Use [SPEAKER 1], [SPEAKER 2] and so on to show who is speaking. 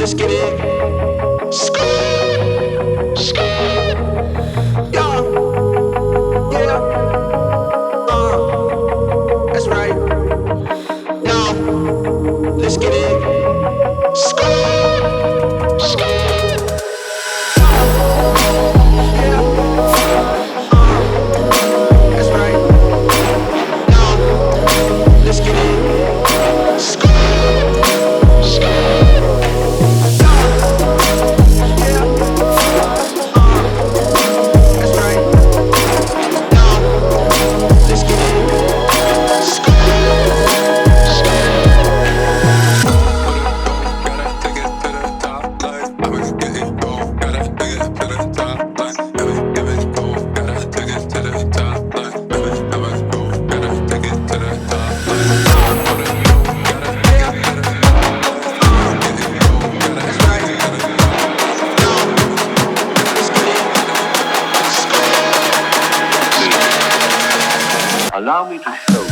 [SPEAKER 1] let's get it. Skirt, skirt, yeah, yeah, that's right. Now, let's get it. Skirt, skirt, yeah, that's right. Now, let's get it. Skirt, skirt, yeah, that's right. Now, let's get it.
[SPEAKER 2] Allow me to show you